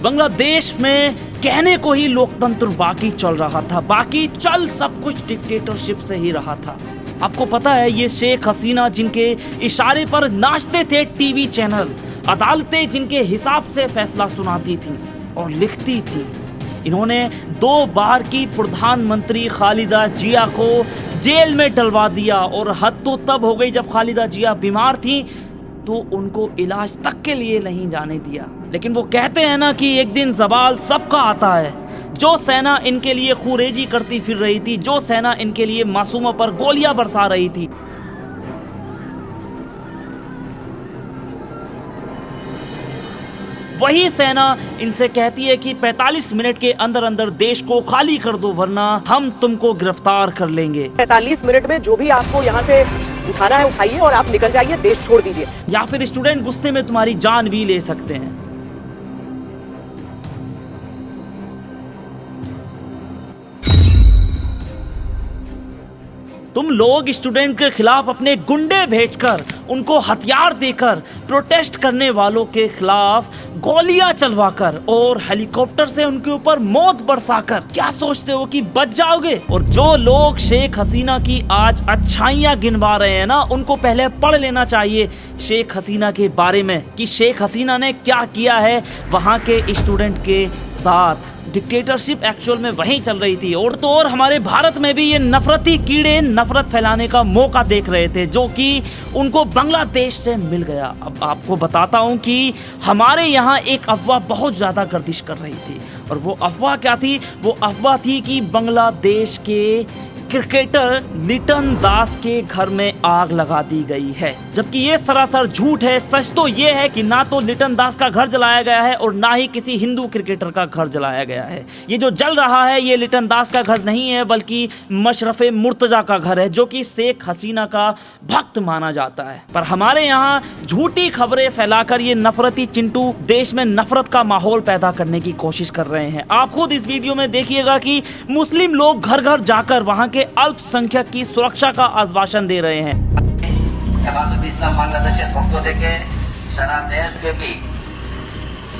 बांग्लादेश में कहने को ही लोकतंत्र बाकी चल रहा था, बाकी चल सब कुछ डिक्टेटरशिप से ही रहा था। आपको पता है ये शेख हसीना जिनके इशारे पर नाचते थे टीवी चैनल, अदालतें जिनके हिसाब से फैसला सुनाती थी और लिखती थी, इन्होंने 2 बार की प्रधानमंत्री खालिदा जिया को जेल में डलवा दिया। और हद तो तब हो गई जब खालिदा जिया बीमार थी तो उनको इलाज तक के लिए नहीं जाने दिया। लेकिन वो कहते हैं ना कि एक दिन ज़वाल सबका आता है। जो सेना इनके लिए खूरेजी करती फिर रही थी, जो सेना इनके लिए मासूमों पर गोलियां बरसा रही थी, वही सेना इनसे कहती है कि 45 मिनट के अंदर अंदर देश को खाली कर दो वरना हम तुमको गिरफ्तार कर लेंगे। 45 मिनट में जो भी आपको यहाँ से उठाना है उठाइए और आप निकल जाइए, देश छोड़ दीजिए। या फिर स्टूडेंट गुस्से में तुम्हारी जान भी ले सकते हैं। तुम लोग स्टूडेंट के खिलाफ अपने गुंडे भेजकर, उनको हथियार देकर, प्रोटेस्ट करने वालों के खिलाफ गोलियां चलवाकर और हेलीकॉप्टर से उनके ऊपर मौत बरसाकर क्या सोचते हो कि बच जाओगे? और जो लोग शेख हसीना की आज अच्छाइयां गिनवा रहे हैं ना, उनको पहले पढ़ लेना चाहिए शेख हसीना के बारे में कि शेख हसीना ने क्या किया है वहां के स्टूडेंट के साथ। डिक्टेटरशिप एक्चुअल में वहीं चल रही थी। और तो और हमारे भारत में भी ये नफरती कीड़े नफरत फैलाने का मौका देख रहे थे, जो कि उनको बांग्लादेश से मिल गया। अब आपको बताता हूं कि हमारे यहाँ एक अफवाह बहुत ज्यादा गर्दिश कर रही थी। और वो अफवाह क्या थी? वो अफवाह थी कि बांग्लादेश के क्रिकेटर लिटन दास के घर में आग लगा दी गई है, जबकि ये सरासर झूठ है। सच तो ये है कि ना तो लिटन दास का घर जलाया गया है और ना ही किसी हिंदू क्रिकेटर का घर जलाया गया है। ये जो जल रहा है ये लिटन दास का घर नहीं है, बल्कि मशरफे मुर्तजा का घर है, जो कि शेख हसीना का भक्त माना जाता है। पर हमारे यहाँ झूठी खबरें फैलाकर ये नफरती चिंटू देश में नफरत का माहौल पैदा करने की कोशिश कर रहे हैं। आप खुद इस वीडियो में देखिएगा कि मुस्लिम लोग घर घर जाकर वहाँ के अल्पसंख्यक की सुरक्षा का आश्वासन दे रहे हैं। ইসলাম বাংলাদেশের পক্ষ থেকে সারা দেশব্যাপী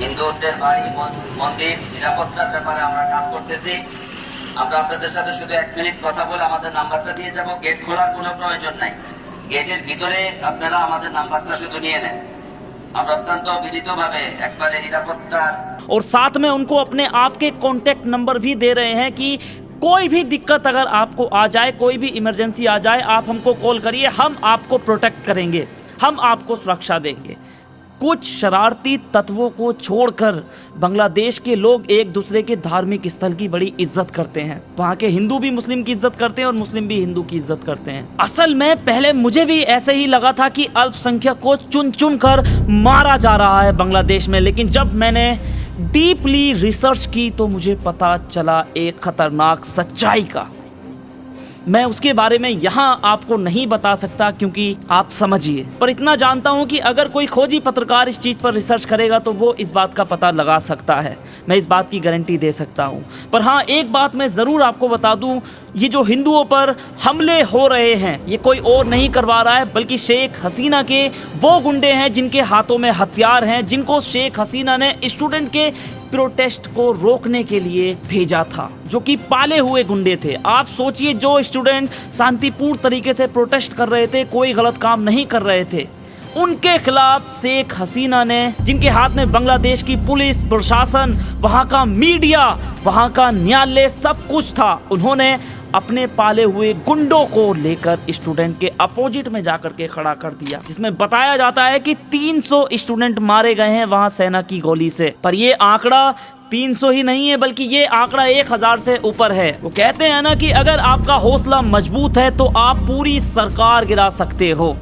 হিন্দুদের বাড়ি মন্দির নিরাপত্তার ব্যাপারে আমরা কাজ করতেছি। আমরা আপনাদের সাথে শুধু 1 মিনিট কথা বলে আমাদের নাম্বারটা দিয়ে যাব। গেট খোলার কোনো প্রয়োজন নাই, গেটের ভিতরে আপনারা আমাদের নাম্বারটা শুধু নিয়ে নেন। আমরা অত্যন্ত বিনীতভাবে একবারে নিরাপত্তার और साथ में उनको अपने आप के कॉन्टेक्ट नंबर भी दे रहे हैं कि कोई भी दिक्कत अगर आपको आ जाए, कोई भी इमरजेंसी आ जाए, आप हमको कॉल करिए, हम आपको प्रोटेक्ट करेंगे, हम आपको सुरक्षा देंगे। कुछ शरारती तत्वों को छोड़कर बांग्लादेश के लोग एक दूसरे के धार्मिक स्थल की बड़ी इज्जत करते हैं। वहाँ के हिंदू भी मुस्लिम की इज्जत करते हैं और मुस्लिम भी हिंदू की इज्जत करते हैं। असल में पहले मुझे भी ऐसे ही लगा था कि अल्पसंख्यक को चुन चुन कर मारा जा रहा है बांग्लादेश में, लेकिन जब मैंने डीपली रिसर्च की तो मुझे पता चला एक खतरनाक सच्चाई का। मैं उसके बारे में यहाँ आपको नहीं बता सकता क्योंकि आप समझिए, पर इतना जानता हूँ कि अगर कोई खोजी पत्रकार इस चीज़ पर रिसर्च करेगा तो वो इस बात का पता लगा सकता है। मैं इस बात की गारंटी दे सकता हूँ। पर हाँ, एक बात मैं ज़रूर आपको बता दूँ, ये जो हिंदुओं पर हमले हो रहे हैं ये कोई और नहीं करवा रहा है, बल्कि शेख हसीना के वो गुंडे हैं जिनके हाथों में हथियार हैं, जिनको शेख हसीना ने स्टूडेंट के प्रोटेस्ट को रोकने के लिए भेजा था, जो कि पाले हुए गुंडे थे। आप सोचिए, जो स्टूडेंट शांतिपूर्ण तरीके से प्रोटेस्ट कर रहे थे, कोई गलत काम नहीं कर रहे थे, उनके खिलाफ शेख हसीना ने, जिनके हाथ में बांग्लादेश की पुलिस प्रशासन, वहाँ का मीडिया, वहाँ का न्यायालय सब कुछ था, उन्होंने अपने पाले हुए गुंडों को लेकर स्टूडेंट के अपोजिट में जाकर के खड़ा कर दिया, जिसमें बताया जाता है कि 300 स्टूडेंट मारे गए हैं वहां सेना की गोली से। पर ये आंकड़ा 300 ही नहीं है, बल्कि ये आंकड़ा 1000 से ऊपर है। वो कहते हैं ना कि अगर आपका हौसला मजबूत है तो आप पूरी सरकार गिरा सकते हो।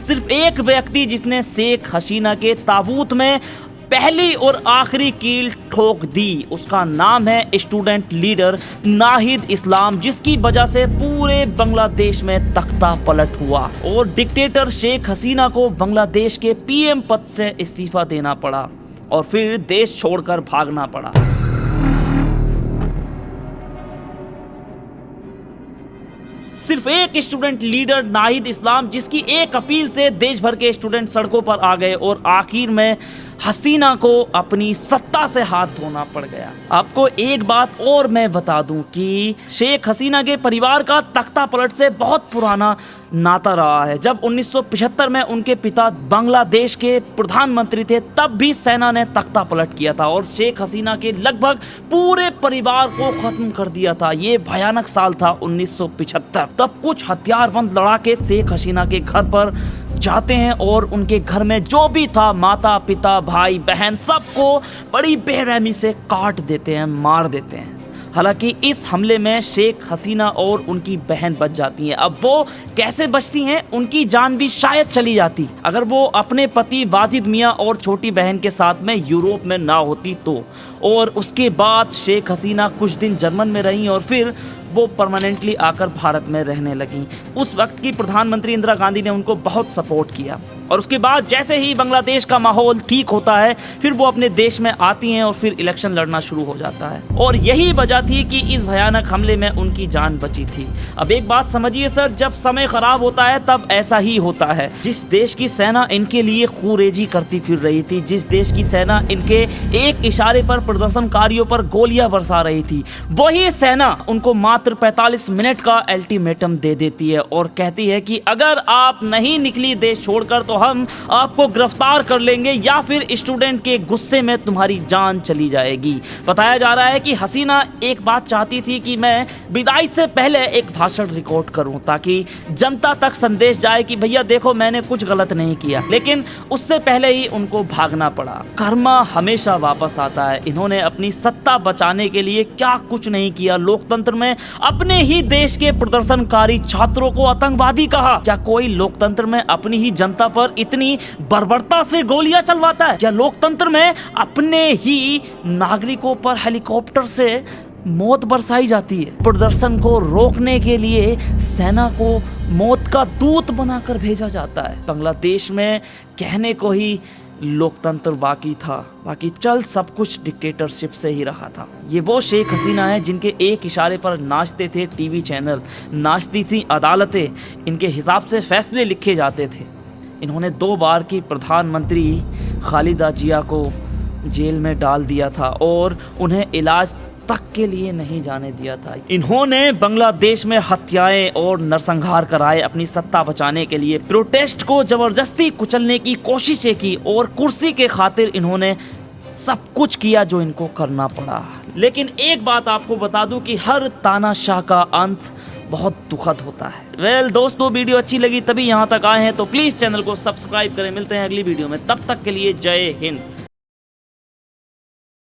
सिर्फ एक व्यक्ति जिसने शेख हसीना के ताबूत में पहली और आखिरी कील ठोक दी, उसका नाम है स्टूडेंट लीडर नाहिद इस्लाम, जिसकी वजह से पूरे बांग्लादेश में तख्ता पलट हुआ और डिक्टेटर शेख हसीना को बांग्लादेश के पीएम पद से इस्तीफा देना पड़ा और फिर देश छोड़कर भागना पड़ा। सिर्फ एक स्टूडेंट लीडर नाहिद इस्लाम, जिसकी एक अपील से देश भर के स्टूडेंट सड़कों पर आ गए और आखिर में हसीना को अपनी सत्ता से हाथ धोना पड़ गया। आपको एक बात और मैं बता दूं कि शेख हसीना के परिवार का तख्ता पलट से बहुत पुराना नाता रहा है। जब 1975 में उनके पिता बांग्लादेश के प्रधानमंत्री थे तब भी सेना ने तख्ता पलट किया था और शेख हसीना के लगभग पूरे परिवार को खत्म कर दिया था। ये भयानक साल था 1975। तब कुछ हथियारबंद लड़ाके शेख हसीना के घर पर जाते हैं और उनके घर में जो भी था, माता पिता भाई बहन, सबको बड़ी बेरहमी से काट देते हैं, मार देते हैं। हालांकि इस हमले में शेख हसीना और उनकी बहन बच जाती हैं। अब वो कैसे बचती हैं? उनकी जान भी शायद चली जाती अगर वो अपने पति वाजिद मियां और छोटी बहन के साथ में यूरोप में ना होती तो। और उसके बाद शेख हसीना कुछ दिन जर्मन में रहीं और फिर वो परमानेंटली आकर भारत में रहने लगी। उस वक्त की प्रधानमंत्री इंदिरा गांधी ने उनको बहुत सपोर्ट किया और उसके बाद जैसे ही बांग्लादेश का माहौल ठीक होता है फिर वो अपने देश में आती हैं और फिर इलेक्शन लड़ना शुरू हो जाता है। और यही वजह थी कि इस भयानक हमले में उनकी जान बची थी। अब एक बात समझिए सर, जब समय खराब होता है तब ऐसा ही होता है। जिस देश की सेना इनके लिए खूरेजी करती फिर रही थी, जिस देश की सेना इनके एक इशारे पर प्रदर्शनकारियों पर गोलियां बरसा रही थी, वही सेना उनको मात्र 45 मिनट का अल्टीमेटम दे देती है और कहती है कि अगर आप नहीं निकली देश छोड़कर तो हम आपको गिरफ्तार कर लेंगे या फिर स्टूडेंट के गुस्से में तुम्हारी जान चली जाएगी। बताया जा रहा है कि हसीना एक बात चाहती थी कि मैं विदाई से पहले एक भाषण रिकॉर्ड करूं ताकि जनता तक संदेश जाए कि भैया देखो मैंने कुछ गलत नहीं किया, लेकिन उससे पहले ही उनको भागना पड़ा। कर्मा हमेशा वापस आता है। इन्होंने अपनी सत्ता बचाने के लिए क्या कुछ नहीं किया। लोकतंत्र में अपने ही देश के प्रदर्शनकारी छात्रों को आतंकवादी कहा। क्या कोई लोकतंत्र में अपनी ही जनता पर इतनी बर्बरता से गोलियां चलवाता है? क्या लोकतंत्र में अपने ही नागरिकों पर हेलीकॉप्टर से मौत बरसाई जाती है? प्रदर्शन को रोकने के लिए सेना को मौत का दूत बनाकर भेजा जाता है। बांग्लादेश में कहने को ही लोकतंत्र बाकी था, बाकी चल सब कुछ डिक्टेटरशिप से ही रहा था। ये वो शेख हसीना है जिनके एक इशारे पर नाचते थे टीवी चैनल, नाचती थी अदालतें, इनके हिसाब से फैसले लिखे जाते थे। इन्होंने 2 बार की प्रधानमंत्री खालिदा जिया को जेल में डाल दिया था और उन्हें इलाज तक के लिए नहीं जाने दिया था। इन्होंने बांग्लादेश में हत्याएं और नरसंहार कराए अपनी सत्ता बचाने के लिए। प्रोटेस्ट को जबरदस्ती कुचलने की कोशिशें की और कुर्सी के खातिर इन्होंने सब कुछ किया जो इनको करना पड़ा। लेकिन एक बात आपको बता दूं कि हर तानाशाह का अंत बहुत दुखद होता है। दोस्तों, वीडियो अच्छी लगी तभी यहाँ तक आए हैं तो प्लीज़ चैनल को सब्सक्राइब करें। मिलते हैं अगली वीडियो में, तब तक के लिए जय हिंद।